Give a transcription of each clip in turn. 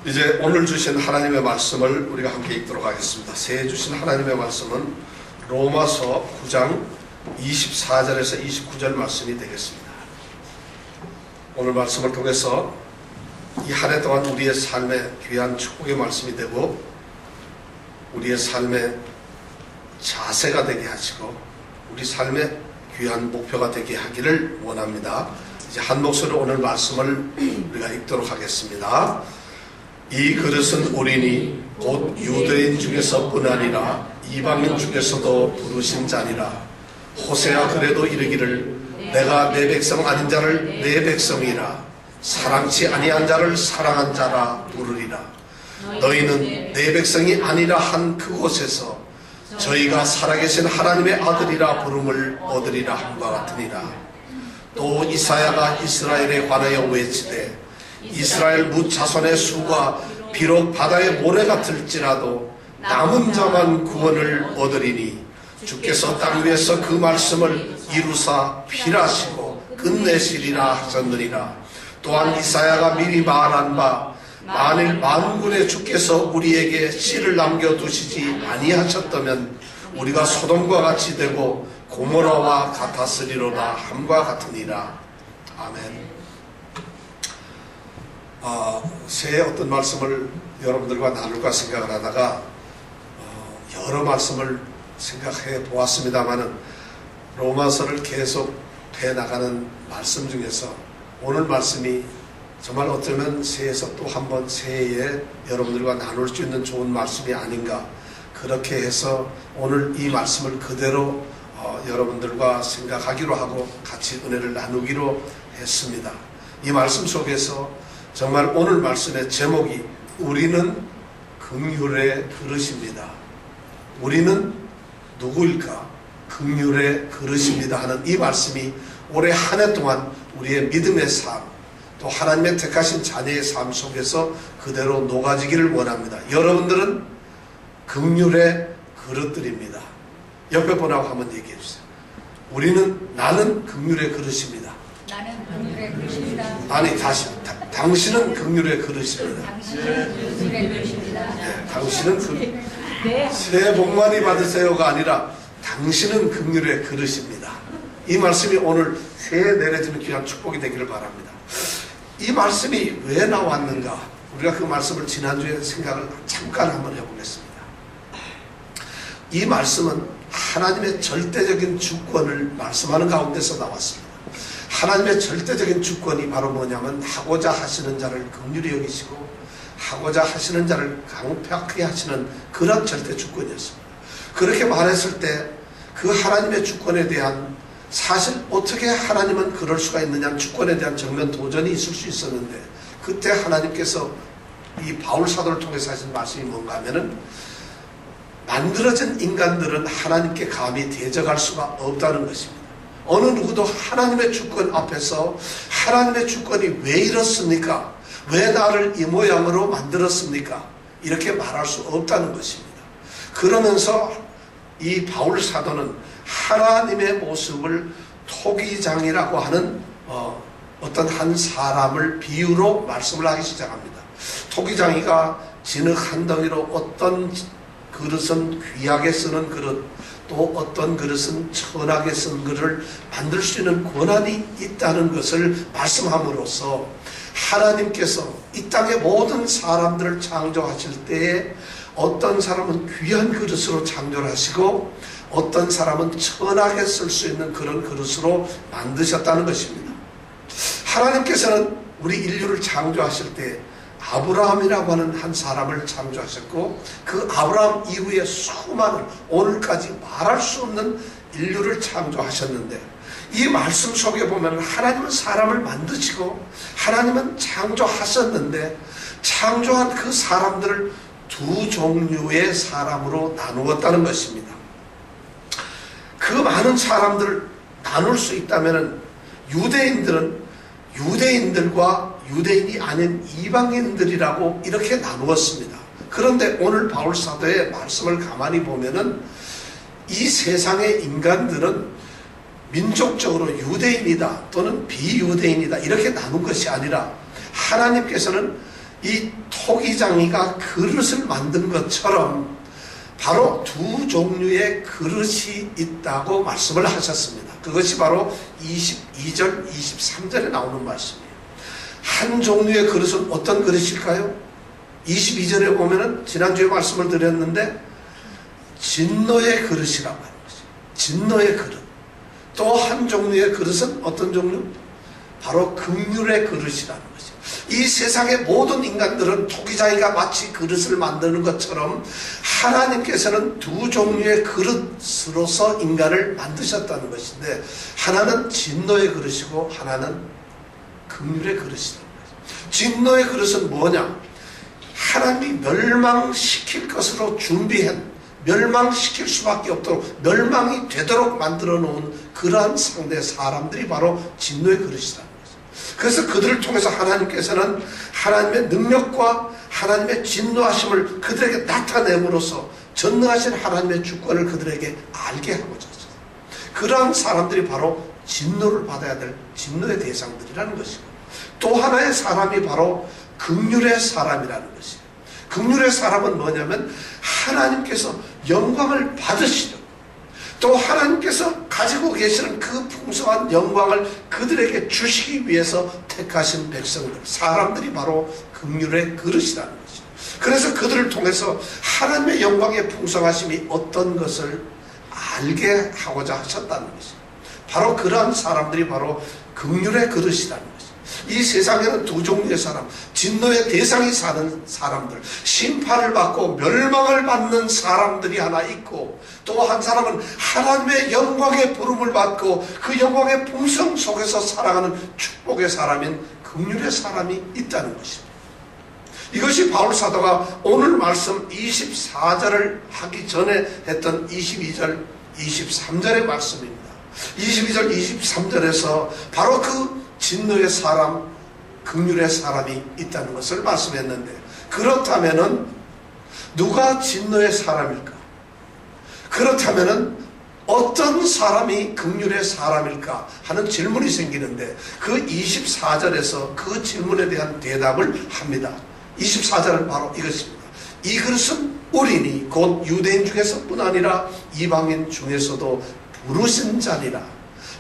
이제 오늘 주신 하나님의 말씀을 우리가 함께 읽도록 하겠습니다. 새해 주신 하나님의 말씀은 로마서 9장 24절에서 29절 말씀이 되겠습니다. 오늘 말씀을 통해서 이 한 해 동안 우리의 삶의 귀한 축복의 말씀이 되고 우리의 삶의 자세가 되게 하시고 우리 삶의 귀한 목표가 되게 하기를 원합니다. 이제 한 목소리로 오늘 말씀을 우리가 읽도록 하겠습니다. 이 그릇은 우리니 곧 유대인 중에서뿐 아니라 이방인 중에서도 부르신 자니라. 호세아 그래도 이르기를 내가 내 백성 아닌 자를 내 백성이라 사랑치 아니한 자를 사랑한 자라 부르리라. 너희는 내 백성이 아니라 한 그곳에서 저희가 살아계신 하나님의 아들이라 부름을 얻으리라 함과 같으니라. 또 이사야가 이스라엘에 관하여 외치되 이스라엘 무 자손의 수가 비록 바다의 모래 같을지라도 남은 자만 구원을 얻으리니 주께서 땅 위에서 그 말씀을 이루사 필하시고 끝내시리라 하셨느니라. 또한 이사야가 미리 말한 바 만일 만군의 주께서 우리에게 씨를 남겨두시지 아니하셨다면 우리가 소돔과 같이 되고 고모라와 같았으리로다 함과 같으니라. 아멘. 새해 어떤 말씀을 여러분들과 나눌까 생각을 하다가 여러 말씀을 생각해 보았습니다마는 로마서를 계속 해나가는 말씀 중에서 오늘 말씀이 정말 어쩌면 새해에서 또 한 번 새해에 여러분들과 나눌 수 있는 좋은 말씀이 아닌가, 그렇게 해서 오늘 이 말씀을 그대로 여러분들과 생각하기로 하고 같이 은혜를 나누기로 했습니다. 이 말씀 속에서 정말 오늘 말씀의 제목이 우리는 긍휼의 그릇입니다. 우리는 누구일까? 긍휼의 그릇입니다 하는 이 말씀이 올해 한 해 동안 우리의 믿음의 삶, 또 하나님의 택하신 자녀의 삶 속에서 그대로 녹아지기를 원합니다. 여러분들은 긍휼의 그릇들입니다. 옆에 분하고 한번 얘기해 주세요. 나는 긍휼의 그릇입니다. 나는 긍휼의 그릇입니다. 아니, 다시. 당신은 긍휼의 그릇입니다. 당신은 긍휼의 그릇입니다. 네, 당신은 새해 복 많이 받으세요가 아니라 당신은 긍휼의 그릇입니다. 이 말씀이 오늘 새해 내려지는 귀한 축복이 되기를 바랍니다. 이 말씀이 왜 나왔는가? 우리가 그 말씀을 지난주에 생각을 잠깐 한번 해보겠습니다. 이 말씀은 하나님의 절대적인 주권을 말씀하는 가운데서 나왔습니다. 하나님의 절대적인 주권이 바로 뭐냐면 하고자 하시는 자를 긍휼히 여기시고 하고자 하시는 자를 강팍하게 하시는 그런 절대 주권이었습니다. 그렇게 말했을 때 그 하나님의 주권에 대한, 사실 어떻게 하나님은 그럴 수가 있느냐는 주권에 대한 정면 도전이 있을 수 있었는데, 그때 하나님께서 이 바울 사도를 통해서 하신 말씀이 뭔가 하면은 만들어진 인간들은 하나님께 감히 대적할 수가 없다는 것입니다. 어느 누구도 하나님의 주권 앞에서 하나님의 주권이 왜 이렇습니까? 왜 나를 이 모양으로 만들었습니까? 이렇게 말할 수 없다는 것입니다. 그러면서 이 바울 사도는 하나님의 모습을 토기장이라고 하는 어떤 한 사람을 비유로 말씀을 하기 시작합니다. 토기장이가 진흙 한 덩이로 어떤 그릇은 귀하게 쓰는 그릇, 또 어떤 그릇은 천하게 쓴 그릇을 만들 수 있는 권한이 있다는 것을 말씀함으로써 하나님께서 이 땅의 모든 사람들을 창조하실 때에 어떤 사람은 귀한 그릇으로 창조를 하시고 어떤 사람은 천하게 쓸 수 있는 그런 그릇으로 만드셨다는 것입니다. 하나님께서는 우리 인류를 창조하실 때 아브라함이라고 하는 한 사람을 창조하셨고 그 아브라함 이후에 수많은 오늘까지 말할 수 없는 인류를 창조하셨는데, 이 말씀 속에 보면 하나님은 사람을 만드시고 하나님은 창조하셨는데 창조한 그 사람들을 두 종류의 사람으로 나누었다는 것입니다. 그 많은 사람들을 나눌 수 있다면 유대인들은 유대인들과 유대인이 아닌 이방인들이라고 이렇게 나누었습니다. 그런데 오늘 바울 사도의 말씀을 가만히 보면은 이 세상의 인간들은 민족적으로 유대인이다 또는 비유대인이다 이렇게 나눈 것이 아니라 하나님께서는 이 토기장이가 그릇을 만든 것처럼 바로 두 종류의 그릇이 있다고 말씀을 하셨습니다. 그것이 바로 22절, 23절에 나오는 말씀이에요. 한 종류의 그릇은 어떤 그릇일까요? 22절에 보면은 지난주에 말씀을 드렸는데 진노의 그릇이라고 하는 것이죠. 진노의 그릇. 또 한 종류의 그릇은 어떤 종류? 바로 긍휼의 그릇이라는 것이죠. 이 세상의 모든 인간들은 토기장이가 마치 그릇을 만드는 것처럼 하나님께서는 두 종류의 그릇으로서 인간을 만드셨다는 것인데 하나는 진노의 그릇이고 하나는 긍휼의 그릇이라는 거죠. 진노의 그릇은 뭐냐? 하나님이 멸망시킬 것으로 준비한, 멸망시킬 수밖에 없도록 멸망이 되도록 만들어 놓은 그러한 상대 사람들이 바로 진노의 그릇이라는 거죠. 그래서 그들을 통해서 하나님께서는 하나님의 능력과 하나님의 진노하심을 그들에게 나타냄으로써 전능하신 하나님의 주권을 그들에게 알게 하고자 하셨어요. 그러한 사람들이 바로 진노를 받아야 될 진노의 대상들이라는 것이고, 또 하나의 사람이 바로 긍휼의 사람이라는 것이에요. 긍휼의 사람은 뭐냐면 하나님께서 영광을 받으시려고, 또 하나님께서 가지고 계시는 그 풍성한 영광을 그들에게 주시기 위해서 택하신 백성들, 사람들이 바로 긍휼의 그릇이라는 것이죠. 그래서 그들을 통해서 하나님의 영광의 풍성하심이 어떤 것을 알게 하고자 하셨다는 것이죠. 바로 그러한 사람들이 바로 긍휼의 그릇이라는 것이죠. 이 세상에는 두 종류의 사람, 진노의 대상이 사는 사람들, 심판을 받고 멸망을 받는 사람들이 하나 있고, 또 한 사람은 하나님의 영광의 부름을 받고 그 영광의 풍성 속에서 살아가는 축복의 사람인 긍휼의 사람이 있다는 것입니다. 이것이 바울 사도가 오늘 말씀 24절을 하기 전에 했던 22절, 23절의 말씀입니다. 22절, 23절에서 바로 그 진노의 사람, 긍휼의 사람이 있다는 것을 말씀했는데, 그렇다면은 누가 진노의 사람일까? 그렇다면은 어떤 사람이 긍휼의 사람일까 하는 질문이 생기는데, 그 24절에서 그 질문에 대한 대답을 합니다. 24절은 바로 이것입니다. 이 그릇은 우리니 곧 유대인 중에서뿐 아니라 이방인 중에서도 부르신 자니라.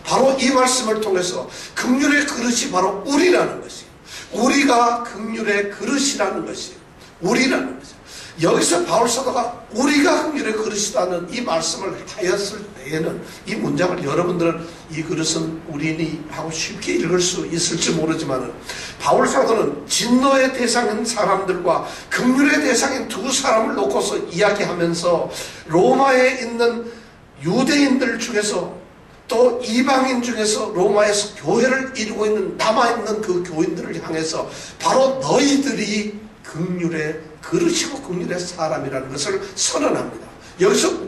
바로 이 말씀을 통해서 긍휼의 그릇이 바로 우리라는 것이에요. 우리가 긍휼의 그릇이라는 것이에요. 우리라는 것이에요. 여기서 바울 사도가 우리가 긍휼의 그릇이라는 이 말씀을 하였을 때에는 이 문장을 여러분들은 이 그릇은 우리니 하고 쉽게 읽을 수 있을지 모르지만, 바울 사도는 진노의 대상인 사람들과 긍휼의 대상인 두 사람을 놓고서 이야기하면서 로마에 있는 유대인들 중에서 또 이방인 중에서 로마에서 교회를 이루고 있는 남아있는 그 교인들을 향해서 바로 너희들이 긍휼의 그릇이고 긍휼의 사람이라는 것을 선언합니다. 여기서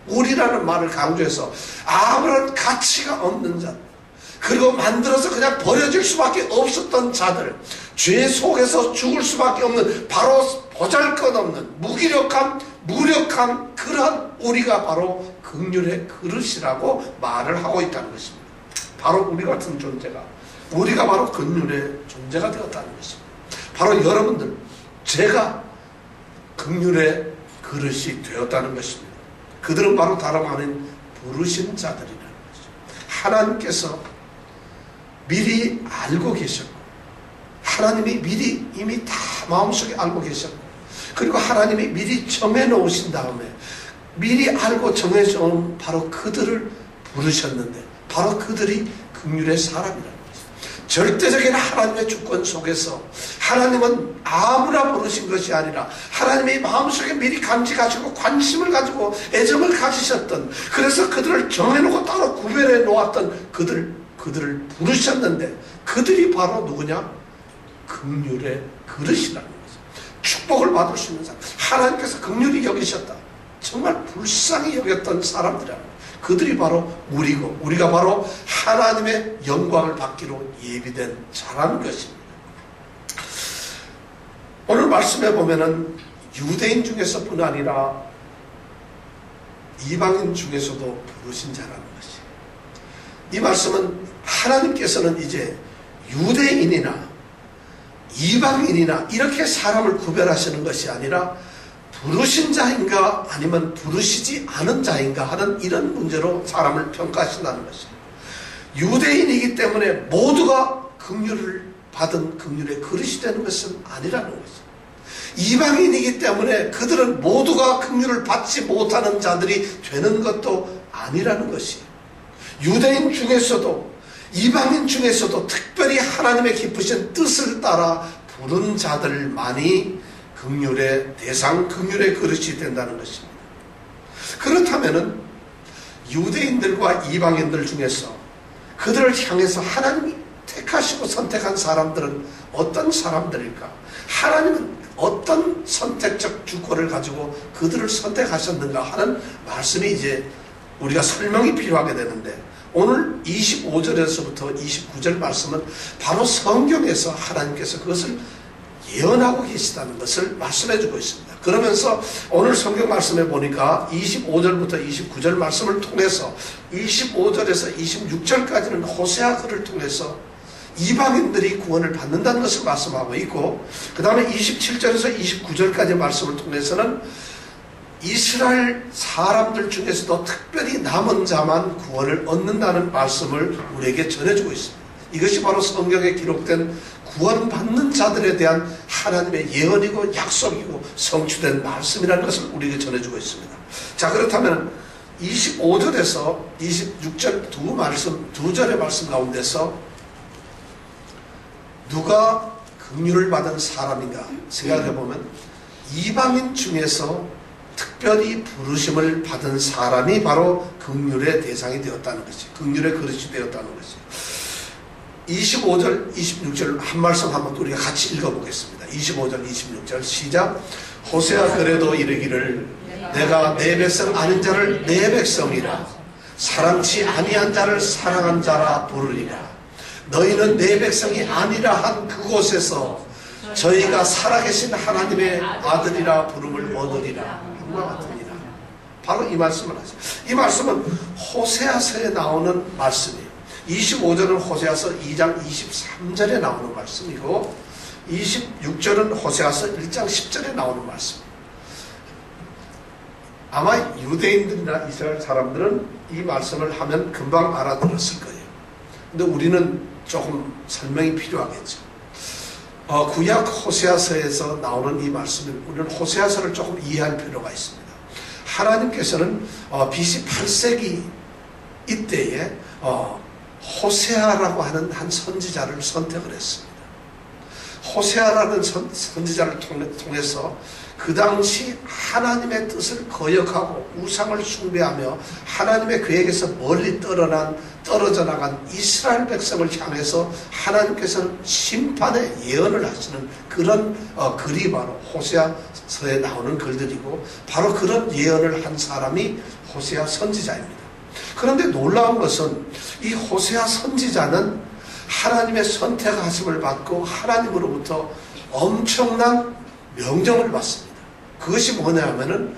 우리라는 말을 강조해서 아무런 가치가 없는 자들, 그리고 만들어서 그냥 버려질 수밖에 없었던 자들, 죄 속에서 죽을 수밖에 없는 바로 보잘것없는 무력한 그러한 우리가 바로 긍휼의 그릇이라고 말을 하고 있다는 것입니다. 바로 우리 같은 존재가, 우리가 바로 긍휼의 존재가 되었다는 것입니다. 바로 여러분들, 제가 긍휼의 그릇이 되었다는 것입니다. 그들은 바로 다름 아닌 부르신 자들이라는 것이죠. 하나님께서 미리 알고 계셨고, 하나님이 미리 이미 다 마음속에 알고 계셨고, 그리고 하나님이 미리 정해놓으신 다음에 미리 알고 정해놓은 바로 그들을 부르셨는데, 바로 그들이 긍휼의 사람이라는 거죠. 절대적인 하나님의 주권 속에서 하나님은 아무나 부르신 것이 아니라 하나님의 마음속에 미리 감지하시고 관심을 가지고 애정을 가지셨던, 그래서 그들을 정해놓고 따로 구별해 놓았던 그들을 부르셨는데, 그들이 바로 누구냐? 긍휼의 그릇이라는 거죠. 축복을 받을 수 있는 사람, 하나님께서 긍휼히 여기셨다, 정말 불쌍히 여겼던 사람들이라는 거예요. 그들이 바로 우리고, 우리가 바로 하나님의 영광을 받기로 예비된 자라는 것입니다. 오늘 말씀해 보면은 유대인 중에서뿐 아니라 이방인 중에서도 부르신 자라는 것이에요. 이 말씀은 하나님께서는 이제 유대인이나 이방인이나 이렇게 사람을 구별하시는 것이 아니라 부르신 자인가 아니면 부르시지 않은 자인가 하는 이런 문제로 사람을 평가하신다는 것입니다. 유대인이기 때문에 모두가 긍휼을 받은 긍휼의 그릇이 되는 것은 아니라는 것입니다. 이방인이기 때문에 그들은 모두가 긍휼을 받지 못하는 자들이 되는 것도 아니라는 것이에요. 유대인 중에서도 이방인 중에서도 특별히 하나님의 깊으신 뜻을 따라 부른 자들만이 긍휼의 대상, 긍휼의 그릇이 된다는 것입니다. 그렇다면 유대인들과 이방인들 중에서 그들을 향해서 하나님이 택하시고 선택한 사람들은 어떤 사람들일까? 하나님은 어떤 선택적 주권을 가지고 그들을 선택하셨는가 하는 말씀이 이제 우리가 설명이 필요하게 되는데, 오늘 25절에서부터 29절 말씀은 바로 성경에서 하나님께서 그것을 예언하고 계시다는 것을 말씀해 주고 있습니다. 그러면서 오늘 성경 말씀에 보니까 25절부터 29절 말씀을 통해서 25절에서 26절까지는 호세아 글을 통해서 이방인들이 구원을 받는다는 것을 말씀하고 있고, 그 다음에 27절에서 29절까지 말씀을 통해서는 이스라엘 사람들 중에서도 특별히 남은 자만 구원을 얻는다는 말씀을 우리에게 전해주고 있습니다. 이것이 바로 성경에 기록된 구원받는 자들에 대한 하나님의 예언이고 약속이고 성취된 말씀이라는 것을 우리에게 전해주고 있습니다. 자, 그렇다면 25절에서 26절 두 절의 말씀 가운데서 누가 긍휼을 받은 사람인가 생각해보면 이방인 중에서 특별히 부르심을 받은 사람이 바로 긍휼의 대상이 되었다는 것이, 긍휼의 그릇이 되었다는 것이. 25절, 26절 한 말씀 한번 우리가 같이 읽어보겠습니다. 25절, 26절 시작. 호세아 그래도 이르기를 내가 내 백성 아닌 자를 내 백성이라 사랑치 아니한 자를 사랑한 자라 부르리라. 너희는 내 백성이 아니라 한 그곳에서 저희가 살아계신 하나님의 아들이라 부름을 얻으리라. 한과 같으니라. 바로 이 말씀을 하세요. 이 말씀은 호세아서에 나오는 말씀이에요. 25절은 호세아서 2장 23절에 나오는 말씀이고 26절은 호세아서 1장 10절에 나오는 말씀이에요. 아마 유대인들이나 이스라엘 사람들은 이 말씀을 하면 금방 알아들었을 거예요. 근데 우리는 조금 설명이 필요하겠죠. 구약 호세아서에서 나오는 이 말씀은 우리는 호세아서를 조금 이해할 필요가 있습니다. 하나님께서는 BC 8세기 이때에 호세아라고 하는 한 선지자를 선택을 했습니다. 호세아라는 선지자를 통해서 그 당시 하나님의 뜻을 거역하고 우상을 숭배하며 하나님의 계획에서 멀리 떨어져 나간 이스라엘 백성을 향해서 하나님께서는 심판의 예언을 하시는 그런 글이 바로 호세아서에 나오는 글들이고, 바로 그런 예언을 한 사람이 호세아 선지자입니다. 그런데 놀라운 것은 이 호세아 선지자는 하나님의 선택하심을 받고 하나님으로부터 엄청난 명령을 받습니다. 그것이 뭐냐 하면은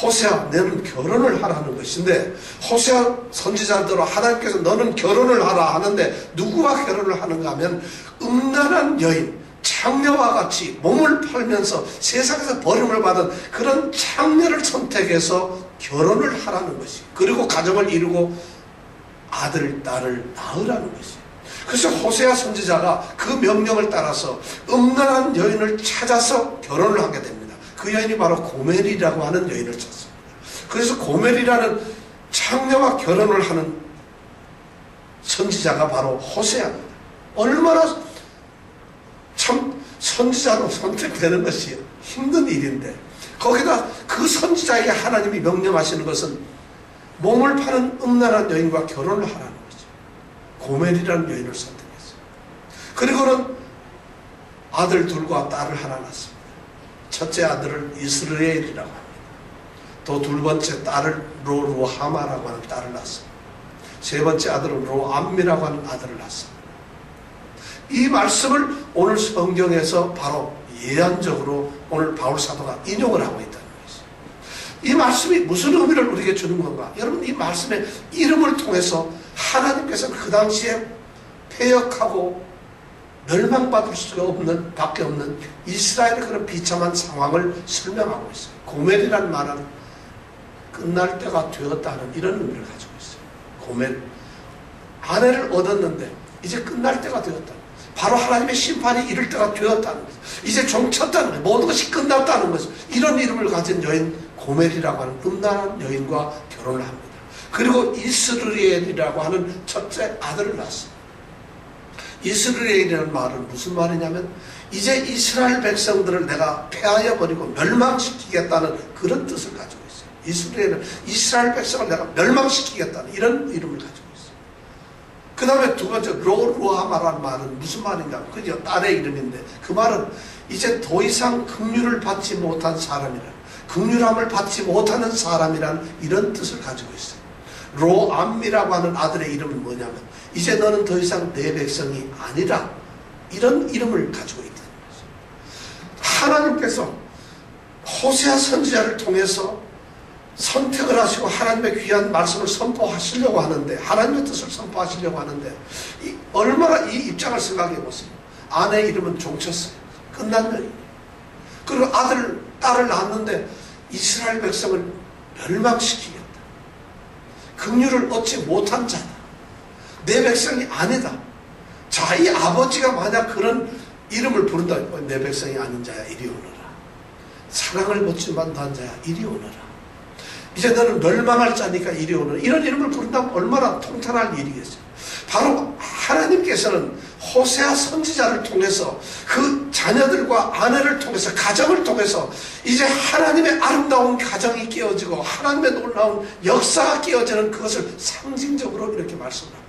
호세아 너는 결혼을 하라는 것인데, 호세아 선지자대로 하나님께서 너는 결혼을 하라 하는데 누구와 결혼을 하는가 하면 음란한 여인, 창녀와 같이 몸을 팔면서 세상에서 버림을 받은 그런 창녀를 선택해서 결혼을 하라는 것이, 그리고 가정을 이루고 아들, 딸을 낳으라는 것이. 그래서 호세아 선지자가 그 명령을 따라서 음란한 여인을 찾아서 결혼을 하게 됩니다. 그 여인이 바로 고멜이라고 하는 여인을 찾습니다. 그래서 고멜이라는 창녀와 결혼을 하는 선지자가 바로 호세아입니다. 얼마나 참 선지자로 선택되는 것이 힘든 일인데, 거기다 그 선지자에게 하나님이 명령하시는 것은 몸을 파는 음란한 여인과 결혼을 하라는 거죠. 고멜이라는 여인을 선택했어요. 그리고는 아들 둘과 딸을 하나 낳습니다. 첫째 아들을 이스라엘이라고 합니다. 또 둘 번째 딸을 로루하마라고 하는 딸을 낳습니다. 세 번째 아들은 로암미라고 하는 아들을 낳습니다. 이 말씀을 오늘 성경에서 바로 예언적으로 오늘 바울 사도가 인용을 하고 있다는 것이죠. 이 말씀이 무슨 의미를 우리에게 주는 건가? 여러분, 이 말씀의 이름을 통해서 하나님께서 그 당시에 폐역하고 멸망받을 수가 없는 밖에 없는 이스라엘의 그런 비참한 상황을 설명하고 있어요. 고멜이라는 말은 끝날 때가 되었다는 이런 의미를 가지고 있어요. 고멜, 아내를 얻었는데 이제 끝날 때가 되었다. 바로 하나님의 심판이 이를 때가 되었다는 거죠. 이제 종쳤다는 거예요. 모든 것이 끝났다는 거죠. 이런 이름을 가진 여인 고멜이라고 하는 음란한 여인과 결혼을 합니다. 그리고 이스르엘이라고 하는 첫째 아들을 낳았습니다. 이스라엘이라는 말은 무슨 말이냐면 이제 이스라엘 백성들을 내가 폐하여 버리고 멸망시키겠다는 그런 뜻을 가지고 있어요. 이스라엘은 이스라엘 백성을 내가 멸망시키겠다는 이런 이름을 가지고 있어요. 그 다음에 두 번째 로루하마라는 말은 무슨 말인가? 그죠? 딸의 이름인데 그 말은 이제 더 이상 긍휼을 받지 못한 사람이라, 긍휼함을 받지 못하는 사람이라는 이런 뜻을 가지고 있어요. 로암미라고 하는 아들의 이름은 뭐냐면 이제 너는 더 이상 내 백성이 아니라 이런 이름을 가지고 있다는 거죠. 하나님께서 호세아 선지자를 통해서 선택을 하시고 하나님의 귀한 말씀을 선포하시려고 하는데, 하나님의 뜻을 선포하시려고 하는데 얼마나 이 입장을 생각해 보세요. 아내의 이름은 종쳤어요. 끝난 여인. 그리고 딸을 낳았는데 이스라엘 백성을 멸망시키겠다. 긍휼을 얻지 못한 자다. 내 백성이 아니다. 자, 이 아버지가 만약 그런 이름을 부른다. 내 백성이 아닌 자야 이리 오너라. 사랑을 묻지 못한 자야 이리 오너라. 이제 너는 멸망할 자니까 이리 오너라. 이런 이름을 부른다면 얼마나 통탄할 일이겠어요. 바로 하나님께서는 호세아 선지자를 통해서 그 자녀들과 아내를 통해서 가정을 통해서 이제 하나님의 아름다운 가정이 깨어지고 하나님의 놀라운 역사가 깨어지는 그것을 상징적으로 이렇게 말씀합니다.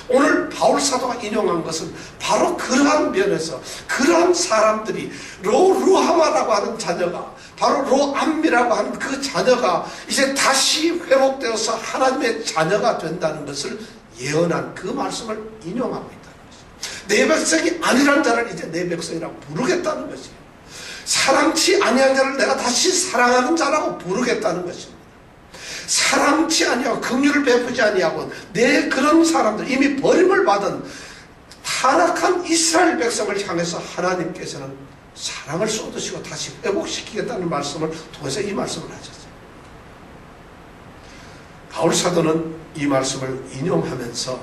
오늘 바울 사도가 인용한 것은 바로 그러한 면에서 그러한 사람들이 로루하마라고 하는 자녀가 바로 로암미라고 하는 그 자녀가 이제 다시 회복되어서 하나님의 자녀가 된다는 것을 예언한 그 말씀을 인용하고 있다는 것이죠. 내 백성이 아니란 자를 이제 내 백성이라고 부르겠다는 것이에요. 사랑치 아니한 자를 내가 다시 사랑하는 자라고 부르겠다는 것입니다. 사랑치 아니하고 긍휼을 베푸지 아니하고 내 그런 사람들, 이미 버림을 받은 타락한 이스라엘 백성을 향해서 하나님께서는 사랑을 쏟으시고 다시 회복시키겠다는 말씀을 통해서 이 말씀을 하셨어요. 바울 사도는 이 말씀을 인용하면서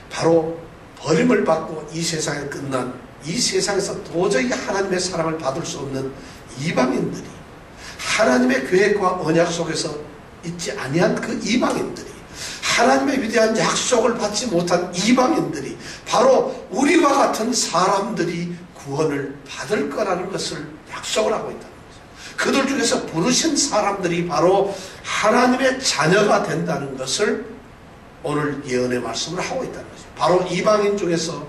바로 버림을 받고 이 세상에 끝난, 이 세상에서 도저히 하나님의 사랑을 받을 수 없는 이방인들이, 하나님의 계획과 언약 속에서 있지 아니한 그 이방인들이, 하나님의 위대한 약속을 받지 못한 이방인들이, 바로 우리와 같은 사람들이 구원을 받을 거라는 것을 약속을 하고 있다는 거죠. 그들 중에서 부르신 사람들이 바로 하나님의 자녀가 된다는 것을 오늘 예언의 말씀을 하고 있다는 거죠. 바로 이방인 중에서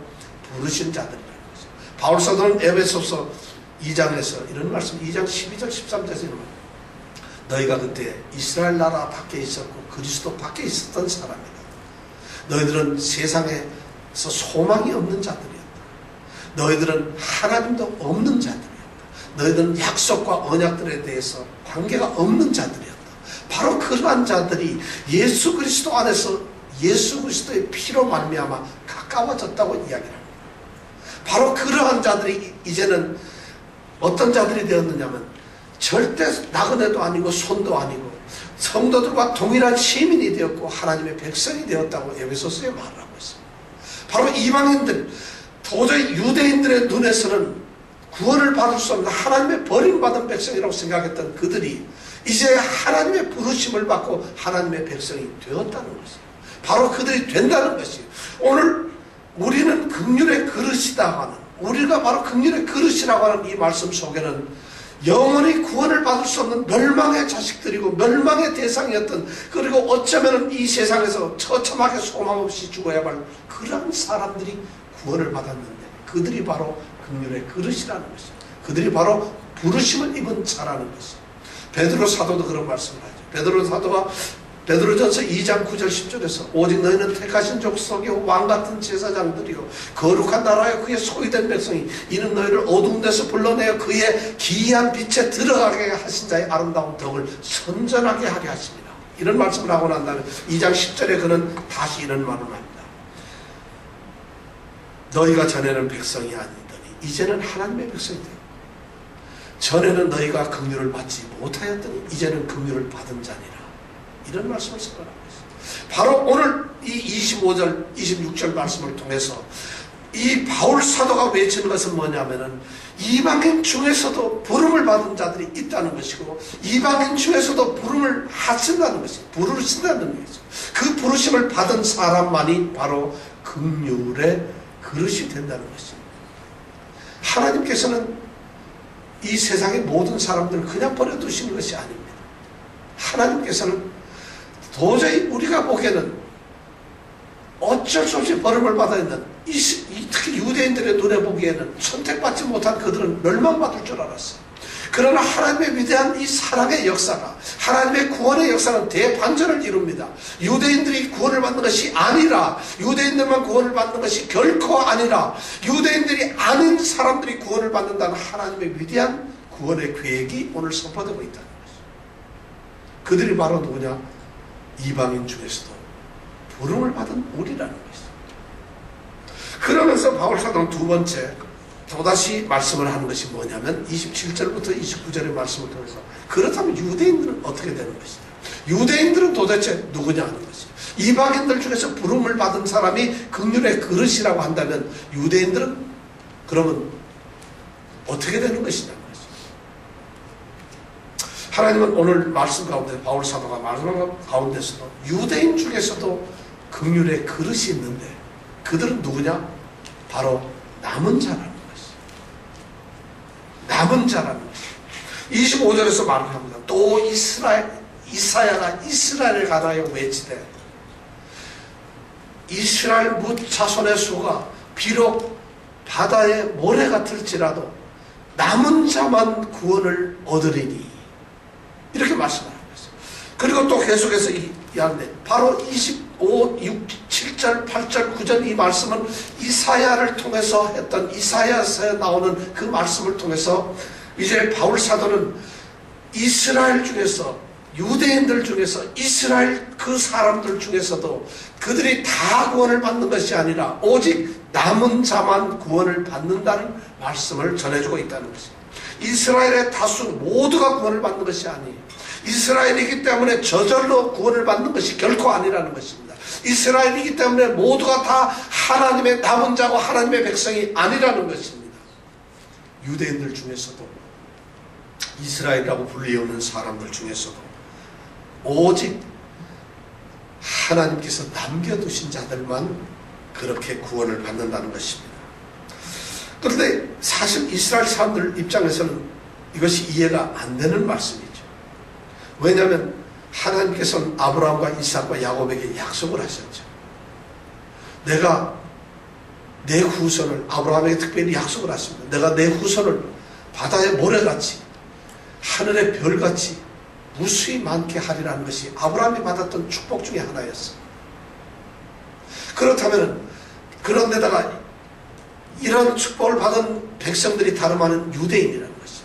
부르신 자들이라는 거죠. 바울 사도는 에베소서 2장에서 이런 말씀, 2장 12절 13절에서 너희가 그때 이스라엘 나라 밖에 있었고 그리스도 밖에 있었던 사람이다. 너희들은 세상에서 소망이 없는 자들이었다. 너희들은 하나님도 없는 자들이었다. 너희들은 약속과 언약들에 대해서 관계가 없는 자들이었다. 바로 그러한 자들이 예수 그리스도 안에서 예수 그리스도의 피로 말미암아 가까워졌다고 이야기를 합니다. 바로 그러한 자들이 이제는 어떤 자들이 되었느냐면 절대 나그네도 아니고 손도 아니고 성도들과 동일한 시민이 되었고 하나님의 백성이 되었다고 에베소서에 말을 하고 있습니다. 바로 이방인들, 도저히 유대인들의 눈에서는 구원을 받을 수 없는 하나님의 버림받은 백성이라고 생각했던 그들이 이제 하나님의 부르심을 받고 하나님의 백성이 되었다는 것이에요. 바로 그들이 된다는 것이에요. 오늘 우리는 긍휼의 그릇이다 하는, 우리가 바로 긍휼의 그릇이라고 하는 이 말씀 속에는 영원히 구원을 받을 수 없는 멸망의 자식들이고 멸망의 대상이었던, 그리고 어쩌면 이 세상에서 처참하게 소망 없이 죽어야 할 그런 사람들이 구원을 받았는데 그들이 바로 긍휼의 그릇이라는 것이죠. 그들이 바로 부르심을 입은 자라는 것이죠. 베드로 사도도 그런 말씀을 하죠. 베드로 사도가 베드로전서 2장 9절 10절에서 오직 너희는 택하신 족속이요 왕같은 제사장들이요 거룩한 나라여 그의 소유된 백성이, 이는 너희를 어두운 데서 불러내어 그의 기이한 빛에 들어가게 하신 자의 아름다운 덕을 선전하게 하게 하십니다. 이런 말씀을 하고 난 다음에 2장 10절에 그는 다시 이런 말을 합니다. 너희가 전에는 백성이 아니더니 이제는 하나님의 백성이 되고 전에는 너희가 긍휼을 받지 못하였더니 이제는 긍휼을 받은 자니라. 이런 말씀을 선언하고 있습니다. 바로 오늘 이 25절 26절 말씀을 통해서 이 바울 사도가 외치는 것은 뭐냐면은 이방인 중에서도 부름을 받은 자들이 있다는 것이고 이방인 중에서도 부름을 하신다는 것이고 부르신다는 것이죠. 그 부르심을 받은 사람만이 바로 긍휼의 그릇이 된다는 것입니다. 하나님께서는 이 세상의 모든 사람들을 그냥 버려두시는 것이 아닙니다. 하나님께서는 도저히 우리가 보기에는 어쩔 수 없이 버림을 받아 있는 특히 유대인들의 눈에 보기에는 선택받지 못한 그들은 멸망받을 줄 알았어요. 그러나 하나님의 위대한 이 사랑의 역사가 하나님의 구원의 역사는 대반전을 이룹니다. 유대인들이 구원을 받는 것이 아니라 유대인들만 구원을 받는 것이 결코 아니라 유대인들이 아닌 사람들이 구원을 받는다는 하나님의 위대한 구원의 계획이 오늘 선포되고 있다는 것이죠. 그들이 바로 누구냐? 이방인 중에서도 부름을 받은 우리라는 것이죠. 그러면서 바울 사도는 두 번째 또다시 말씀을 하는 것이 뭐냐면 27절부터 29절의 말씀을 통해서 그렇다면 유대인들은 어떻게 되는 것이냐? 유대인들은 도대체 누구냐 하는 것이죠. 이방인들 중에서 부름을 받은 사람이 긍휼의 그릇이라고 한다면 유대인들은 그러면 어떻게 되는 것이냐는 것이죠. 하나님은 오늘 말씀 가운데 바울 사도가 말씀 가운데서도 유대인 중에서도 긍휼의 그릇이 있는데 그들은 누구냐? 바로 남은 자라는 남은 자라는 것이죠. 25절에서 말을 합니다. 또 이사야가 이스라엘에 관하여 외치되 이스라엘 뭇 자손의 수가 비록 바다의 모래 같을지라도 남은 자만 구원을 얻으리니 이렇게 말씀을 하고 있어요. 그리고 또 계속해서 이야기하는데 바로 25, 6, 7절, 8절, 9절 이 말씀은 이사야를 통해서 했던 이사야서에 나오는 그 말씀을 통해서 이제 바울 사도는 이스라엘 중에서 유대인들 중에서 이스라엘 그 사람들 중에서도 그들이 다 구원을 받는 것이 아니라 오직 남은 자만 구원을 받는다는 말씀을 전해주고 있다는 것입니다. 이스라엘의 다수 모두가 구원을 받는 것이 아니에요. 이스라엘이기 때문에 저절로 구원을 받는 것이 결코 아니라는 것입니다. 이스라엘이기 때문에 모두가 다 하나님의 남은 자고 하나님의 백성이 아니라는 것입니다. 유대인들 중에서도 이스라엘이라고 불리우는 사람들 중에서도 오직 하나님께서 남겨두신 자들만 그렇게 구원을 받는다는 것입니다. 그런데 사실 이스라엘 사람들 입장에서는 이것이 이해가 안 되는 말씀이죠. 왜냐하면 하나님께서는 아브라함과 이삭과 야곱에게 약속을 하셨죠. 내가 내 후손을 아브라함에게 특별히 약속을 하십니다. 내가 내 후손을 바다의 모래같이 하늘의 별같이 무수히 많게 하리라는 것이 아브라함이 받았던 축복 중에 하나였어요. 그렇다면 그런데다가 이런 축복을 받은 백성들이 다름 아닌 유대인이라는 것이죠.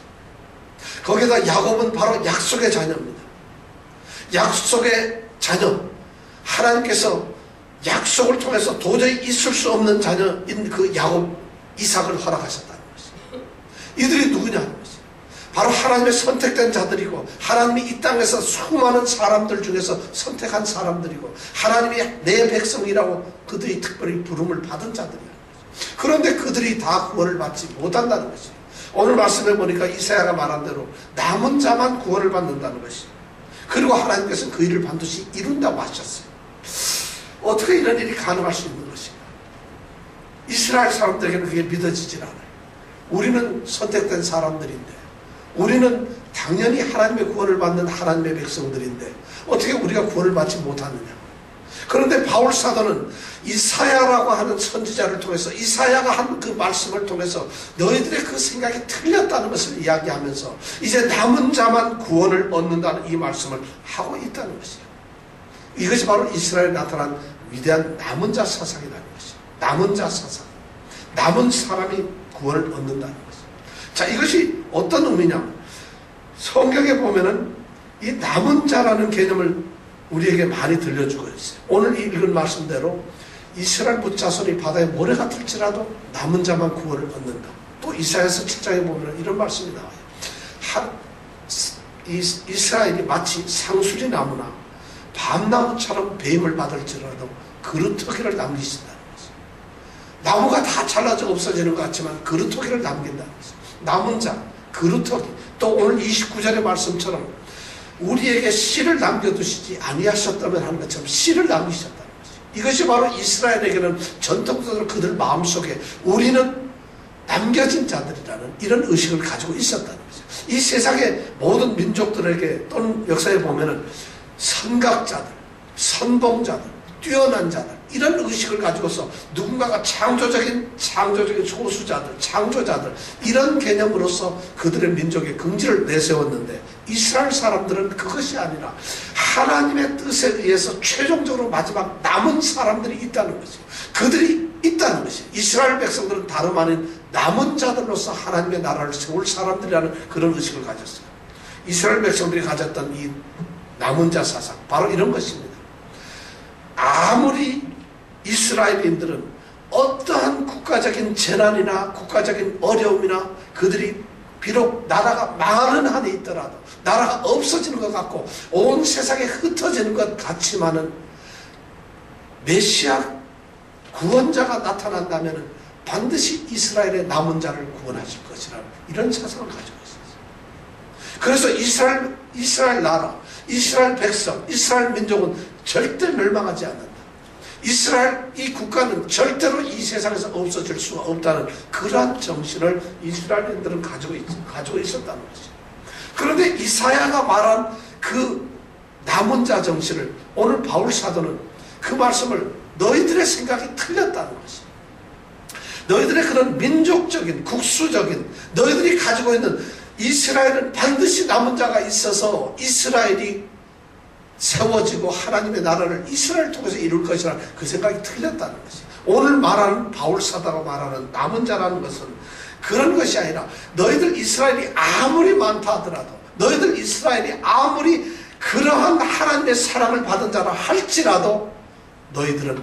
거기다 야곱은 바로 약속의 자녀입니다. 약속의 자녀, 하나님께서 약속을 통해서 도저히 있을 수 없는 자녀인 그 야곱, 이삭을 허락하셨다는 것입니다. 이들이 누구냐 하는 것이죠. 바로 하나님의 선택된 자들이고 하나님이 이 땅에서 수많은 사람들 중에서 선택한 사람들이고 하나님이 내 백성이라고 그들이 특별히 부름을 받은 자들이라는 거죠. 그런데 그들이 다 구원을 받지 못한다는 것이죠. 오늘 말씀해 보니까 이사야가 말한 대로 남은 자만 구원을 받는다는 것이죠. 그리고 하나님께서는 그 일을 반드시 이룬다고 하셨어요. 어떻게 이런 일이 가능할 수 있는 것인가? 이스라엘 사람들에게는 그게 믿어지질 않아요. 우리는 선택된 사람들인데 우리는 당연히 하나님의 구원을 받는 하나님의 백성들인데 어떻게 우리가 구원을 받지 못하느냐? 그런데 바울 사도는 이사야라고 하는 선지자를 통해서 이사야가 한 그 말씀을 통해서 너희들의 그 생각이 틀렸다는 것을 이야기하면서 이제 남은 자만 구원을 얻는다는 이 말씀을 하고 있다는 것이에요. 이것이 바로 이스라엘에 나타난 위대한 남은 자 사상이라는 것이에요. 남은 자 사상. 남은 사람이 구원을 얻는다는 것이에요. 자, 이것이 어떤 의미냐? 성경에 보면은 이 남은 자라는 개념을 우리에게 많이 들려주고 있어요. 오늘 읽은 말씀대로 이스라엘 뭇자손이 바다에 모래가 들지라도 남은 자만 구원을 얻는다. 또 이사야서 7장에 보면 이런 말씀이 나와요. 이스라엘이 마치 상수리 나무나 밤나무처럼 배임을 받을지라도 그루터기를 남기신다는 거죠. 나무가 다 잘라져 없어지는 것 같지만 그루터기를 남긴다는 거죠. 남은 자, 그루터기. 또 오늘 29절의 말씀처럼 우리에게 씨를 남겨두시지 아니하셨다면 하는 것처럼 씨를 남기셨다는 거죠. 이것이 바로 이스라엘에게는 전통적으로 그들 마음속에 우리는 남겨진 자들이라는 이런 의식을 가지고 있었다는 거죠. 이 세상의 모든 민족들에게 또는 역사에 보면은 선각자들, 선봉자들, 뛰어난 자들 이런 의식을 가지고서 누군가가 창조적인 소수자들, 창조자들 이런 개념으로서 그들의 민족의 긍지를 내세웠는데 이스라엘 사람들은 그것이 아니라 하나님의 뜻에 의해서 최종적으로 마지막 남은 사람들이 있다는 것이에요. 그들이 있다는 것이에요. 이스라엘 백성들은 다름 아닌 남은 자들로서 하나님의 나라를 세울 사람들이라는 그런 의식을 가졌어요. 이스라엘 백성들이 가졌던 이 남은 자 사상 바로 이런 것입니다. 아무리 이스라엘인들은 어떠한 국가적인 재난이나 국가적인 어려움이나 그들이 비록 나라가 망하는 한에 있더라도 나라가 없어지는 것 같고 온 세상에 흩어지는 것 같지만은 메시아 구원자가 나타난다면 반드시 이스라엘의 남은 자를 구원하실 것이라는 이런 사상을 가지고 있었어요. 그래서 이스라엘 나라, 이스라엘 백성, 이스라엘 민족은 절대 멸망하지 않는다. 이스라엘 이 국가는 절대로 이 세상에서 없어질 수가 없다는 그러한 정신을 이스라엘인들은 가지고 있었다는 것이죠. 그런데 이사야가 말한 그 남은 자 정신을 오늘 바울 사도는 그 말씀을 너희들의 생각이 틀렸다는 것이죠. 너희들의 그런 민족적인 국수적인 너희들이 가지고 있는 이스라엘은 반드시 남은 자가 있어서 이스라엘이 세워지고 하나님의 나라를 이스라엘 통해서 이룰 것이라는 그 생각이 틀렸다는 것이에요. 오늘 말하는 바울 사도가 말하는 남은 자라는 것은 그런 것이 아니라 너희들 이스라엘이 아무리 많다 하더라도 너희들 이스라엘이 아무리 그러한 하나님의 사랑을 받은 자라 할지라도 너희들은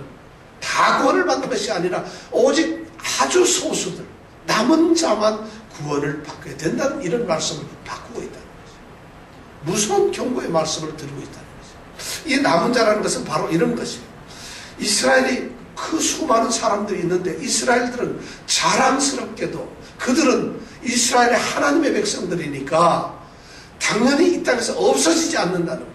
다 구원을 받는 것이 아니라 오직 아주 소수들 남은 자만 구원을 받게 된다는 이런 말씀을 바꾸고 있다는 거죠. 무서운 경고의 말씀을 드리고 있다는 거죠. 이 남은 자라는 것은 바로 이런 것이에요. 이스라엘이 그 수많은 사람들이 있는데 이스라엘들은 자랑스럽게도 그들은 이스라엘의 하나님의 백성들이니까 당연히 이 땅에서 없어지지 않는다는 거죠.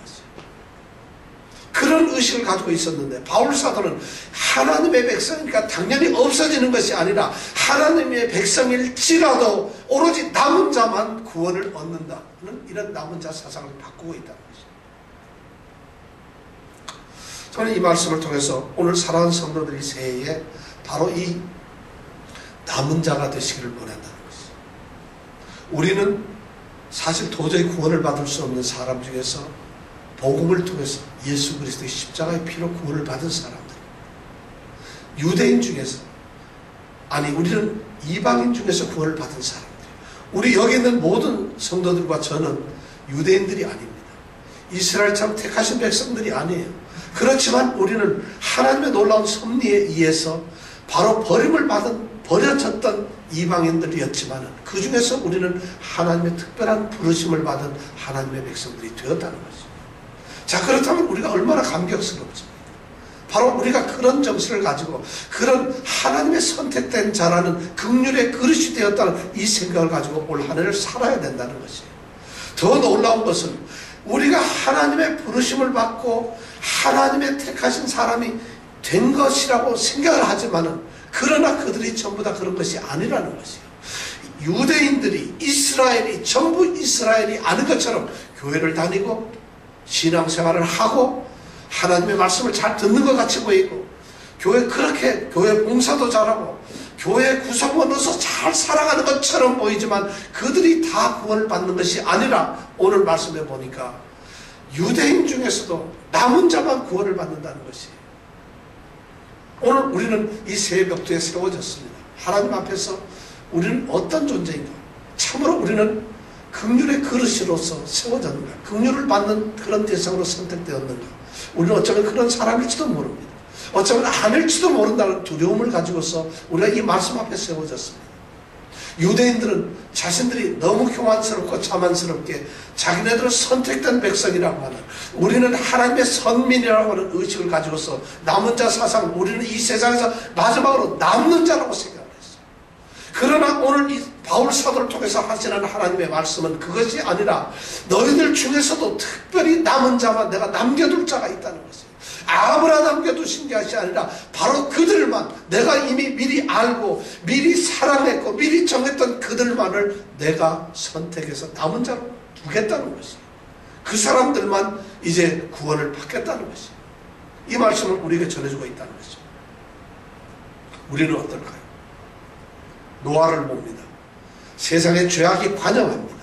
그런 의식을 가지고 있었는데 바울 사도는 하나님의 백성이니까 당연히 없어지는 것이 아니라 하나님의 백성일지라도 오로지 남은 자만 구원을 얻는다는 이런 남은 자 사상을 바꾸고 있다는 것입니다. 저는 이 말씀을 통해서 오늘 사랑하는 성도들이 새해에 바로 이 남은 자가 되시기를 원한다는 것입니다. 우리는 사실 도저히 구원을 받을 수 없는 사람 중에서 복음을 통해서 예수 그리스도의 십자가의 피로 구원을 받은 사람들, 유대인 중에서 아니 우리는 이방인 중에서 구원을 받은 사람들, 우리 여기 있는 모든 성도들과 저는 유대인들이 아닙니다. 이스라엘처럼 택하신 백성들이 아니에요. 그렇지만 우리는 하나님의 놀라운 섭리에 의해서 바로 버려졌던 이방인들이었지만 그 중에서 우리는 하나님의 특별한 부르심을 받은 하나님의 백성들이 되었다는 거죠. 자, 그렇다면 우리가 얼마나 감격스럽습니까? 바로 우리가 그런 정신을 가지고 그런 하나님의 선택된 자라는 긍휼의 그릇이 되었다는 이 생각을 가지고 올 한 해를 살아야 된다는 것이에요. 더 놀라운 것은 우리가 하나님의 부르심을 받고 하나님의 택하신 사람이 된 것이라고 생각을 하지만은 그러나 그들이 전부 다 그런 것이 아니라는 것이에요. 유대인들이 이스라엘이 전부 이스라엘이 아는 것처럼 교회를 다니고 신앙생활을 하고 하나님의 말씀을 잘 듣는 것 같이 보이고 교회 봉사도 잘하고 교회 구성원으로서 잘 살아가는 것처럼 보이지만 그들이 다 구원을 받는 것이 아니라 오늘 말씀해 보니까 유대인 중에서도 남은 자만 구원을 받는다는 것이에요. 오늘 우리는 이 새해 벽두에 세워졌습니다. 하나님 앞에서 우리는 어떤 존재인가? 참으로 우리는 긍휼의 그릇으로서 세워졌는가? 긍휼을 받는 그런 대상으로 선택되었는가? 우리는 어쩌면 그런 사람일지도 모릅니다. 어쩌면 아닐지도 모른다는 두려움을 가지고서 우리가 이 말씀 앞에 세워졌습니다. 유대인들은 자신들이 너무 교만스럽고 자만스럽게 자기네들은 선택된 백성이라고 하는, 우리는 하나님의 선민이라고 하는 의식을 가지고서 남은 자 사상, 우리는 이 세상에서 마지막으로 남는 자라고 생각을 했어요. 그러나 오늘 이 바울 사도를 통해서 하시는 하나님의 말씀은 그것이 아니라 너희들 중에서도 특별히 남은 자만 내가 남겨둘 자가 있다는 것이에요. 아무나 남겨두신 것이 아니라 바로 그들만, 내가 이미 미리 알고 미리 사랑했고 미리 정했던 그들만을 내가 선택해서 남은 자로 두겠다는 것이에요. 그 사람들만 이제 구원을 받겠다는 것이에요. 이 말씀을 우리에게 전해주고 있다는 것이죠. 우리는 어떨까요? 노아를 봅니다. 세상의 죄악이 관영합니다.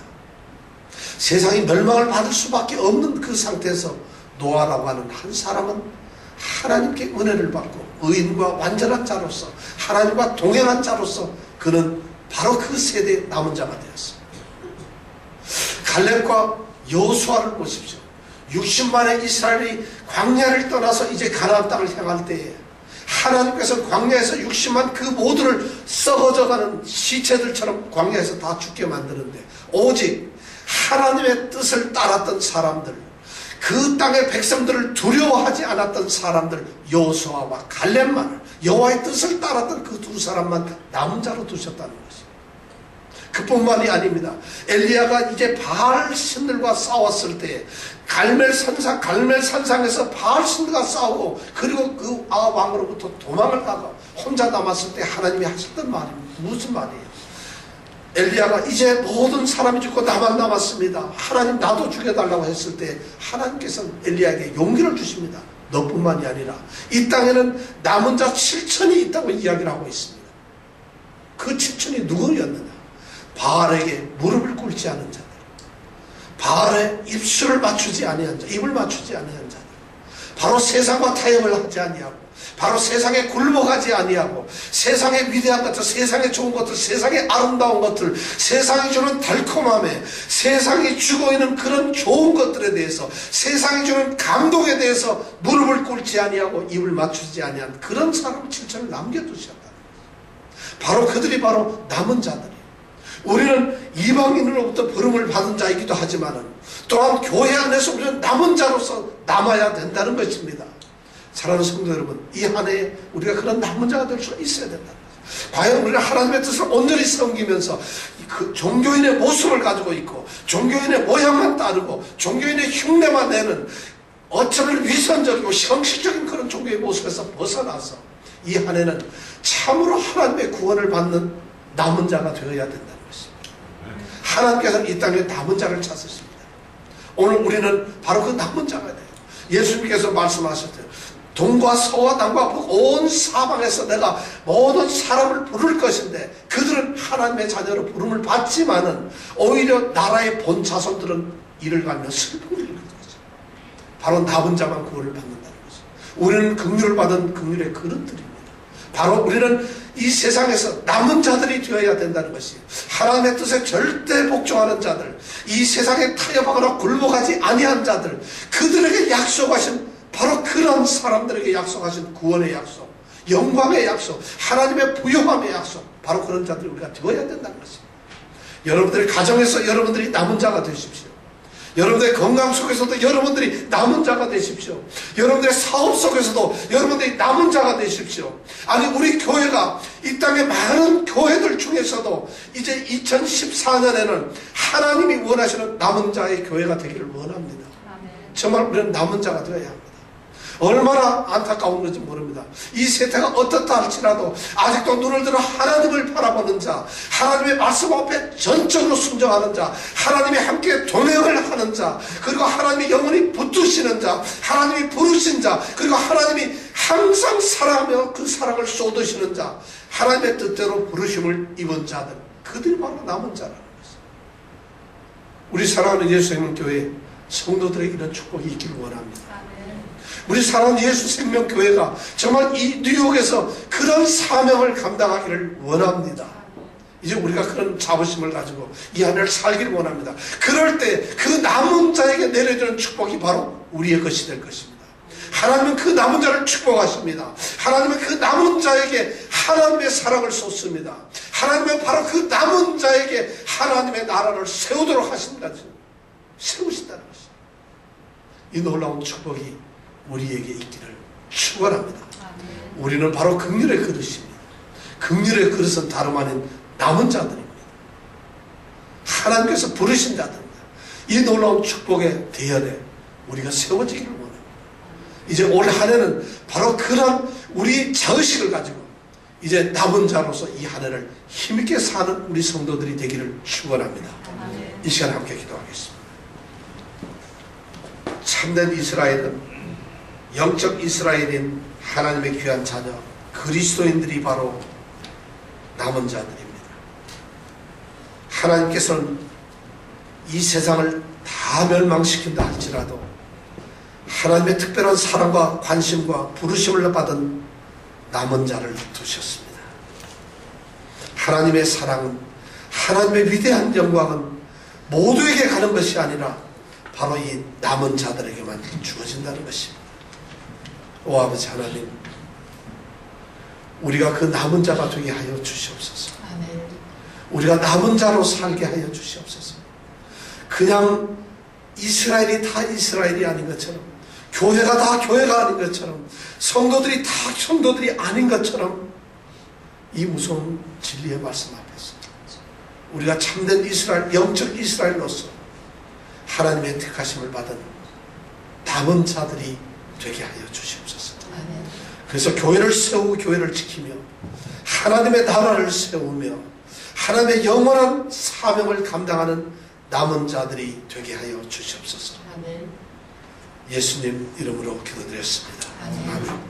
세상이 멸망을 받을 수밖에 없는 그 상태에서 노아라고 하는 한 사람은 하나님께 은혜를 받고 의인과 완전한 자로서 하나님과 동행한 자로서 그는 바로 그 세대의 남은 자가 되었습니다. 갈렙과 여호수아를 보십시오. 60만의 이스라엘이 광야를 떠나서 이제 가나안 땅을 향할 때에 하나님께서 광야에서 60만 그 모두를 썩어져가는 시체들처럼 광야에서 다 죽게 만드는데, 오직 하나님의 뜻을 따랐던 사람들, 그 땅의 백성들을 두려워하지 않았던 사람들, 여호수아와 갈렙만을, 여호와의 뜻을 따랐던 그 두 사람만 남은 자로 두셨다는 것입니다. 그뿐만이 아닙니다. 엘리야가 이제 바알 신들과 싸웠을 때 갈멜 산상에서 바알 신들과 싸우고 그리고 그 아합 왕으로부터 도망을 가고 혼자 남았을 때 하나님이 하셨던 말입니다. 무슨 말이에요? 엘리야가 이제 모든 사람이 죽고 나만 남았습니다. 하나님 나도 죽여달라고 했을 때 하나님께서는 엘리야에게 용기를 주십니다. 너뿐만이 아니라 이 땅에는 남은 자 7천이 있다고 이야기를 하고 있습니다. 그 7천이 누구였느냐? 바알에게 무릎을 꿇지 않은 자들, 바알의 입술을 맞추지 아니한 자, 입을 맞추지 아니한 자들, 바로 세상과 타협을 하지 아니하고 바로 세상에 굴복하지 아니하고 세상의 위대한 것들, 세상의 좋은 것들, 세상의 아름다운 것들, 세상이 주는 달콤함에, 세상이 주고 있는 그런 좋은 것들에 대해서, 세상이 주는 감동에 대해서 무릎을 꿇지 아니하고 입을 맞추지 아니한 그런 사람 7천을 남겨두셨다. 바로 그들이 바로 남은 자들이에요. 우리는 이방인으로부터 부름을 받은 자이기도 하지만 또한 교회 안에서 우리는 남은 자로서 남아야 된다는 것입니다. 사랑하는 성도 여러분, 이 한 해에 우리가 그런 남은 자가 될 수가 있어야 된다는 거죠. 과연 우리가 하나님의 뜻을 온전히 섬기면서 그 종교인의 모습을 가지고 있고 종교인의 모양만 따르고 종교인의 흉내만 내는 어쩌면 위선적이고 형식적인 그런 종교의 모습에서 벗어나서 이 한 해는 참으로 하나님의 구원을 받는 남은 자가 되어야 된다는 것입니다. 하나님께서는 이 땅에 남은 자를 찾으십니다. 오늘 우리는 바로 그 남은 자가 돼요. 예수님께서 말씀하셨대요. 동과 서와 남과 북 온 사방에서 내가 모든 사람을 부를 것인데 그들은 하나님의 자녀로 부름을 받지만은 오히려 나라의 본 자손들은 이를 가며 슬픔을 읽는 거죠. 바로 남은 자만 구원을 받는다는 거죠. 우리는 긍휼을 받은 긍휼의 그릇들입니다. 바로 우리는 이 세상에서 남은 자들이 되어야 된다는 것이에요. 하나님의 뜻에 절대 복종하는 자들, 이 세상에 타협하거나 굴복하지 아니한 자들, 그들에게 약속하신 바로 그런 사람들에게 약속하신 구원의 약속, 영광의 약속, 하나님의 부요함의 약속, 바로 그런 자들이 우리가 되어야 된다는 것입니다. 여러분들의 가정에서 여러분들이 남은 자가 되십시오. 여러분들의 건강 속에서도 여러분들이 남은 자가 되십시오. 여러분들의 사업 속에서도 여러분들이 남은 자가 되십시오. 아니 우리 교회가 이 땅의 많은 교회들 중에서도 이제 2014년에는 하나님이 원하시는 남은 자의 교회가 되기를 원합니다. 정말 우리는 남은 자가 되어야 합니다. 얼마나 안타까운 건지 모릅니다. 이 세태가 어떻다 할지라도 아직도 눈을 들어 하나님을 바라보는 자, 하나님의 말씀 앞에 전적으로 순종하는 자, 하나님이 함께 동행을 하는 자, 그리고 하나님이 영원히 붙드시는 자, 하나님이 부르신 자, 그리고 하나님이 항상 사랑하며 그 사랑을 쏟으시는 자, 하나님의 뜻대로 부르심을 입은 자들, 그들이 바로 남은 자라는 것입니다. 우리 사랑하는 예수생명교회 성도들에게 이런 축복이 있기를 원합니다. 우리 사랑하는 예수생명교회가 정말 이 뉴욕에서 그런 사명을 감당하기를 원합니다. 이제 우리가 그런 자부심을 가지고 이 한 해를 살기를 원합니다. 그럴 때 그 남은 자에게 내려주는 축복이 바로 우리의 것이 될 것입니다. 하나님은 그 남은 자를 축복하십니다. 하나님은 그 남은 자에게 하나님의 사랑을 쏟습니다. 하나님은 바로 그 남은 자에게 하나님의 나라를 세우도록 하신다. 세우신다는 것입니다. 이 놀라운 축복이 우리에게 있기를 축원합니다. 우리는 바로 긍휼의 그릇입니다. 긍휼의 그릇은 다름 아닌 남은 자들입니다. 하나님께서 부르신 자들입니다. 이 놀라운 축복의 대열에 우리가 세워지기를 원합니다. 이제 올 한 해는 바로 그런 우리 자의식을 가지고 이제 남은 자로서 이 한 해를 힘있게 사는 우리 성도들이 되기를 축원합니다. 이 시간 함께 기도하겠습니다. 참된 이스라엘은 영적 이스라엘인 하나님의 귀한 자녀 그리스도인들이 바로 남은 자들입니다. 하나님께서는 이 세상을 다 멸망시킨다 할지라도 하나님의 특별한 사랑과 관심과 부르심을 받은 남은 자를 두셨습니다. 하나님의 사랑은, 하나님의 위대한 영광은 모두에게 가는 것이 아니라 바로 이 남은 자들에게만 주어진다는 것입니다. 오 아버지 하나님, 우리가 그 남은 자가 되게 하여 주시옵소서. 우리가 남은 자로 살게 하여 주시옵소서. 그냥 이스라엘이 다 이스라엘이 아닌 것처럼, 교회가 다 교회가 아닌 것처럼, 성도들이 다 성도들이 아닌 것처럼 이 무서운 진리의 말씀 앞에서 우리가 참된 이스라엘, 영적 이스라엘로서 하나님의 택하심을 받은 남은 자들이 되게 하여 주시옵소서. 그래서 교회를 세우고 교회를 지키며 하나님의 나라를 세우며 하나님의 영원한 사명을 감당하는 남은 자들이 되게 하여 주시옵소서. 예수님 이름으로 기도드렸습니다. 아멘.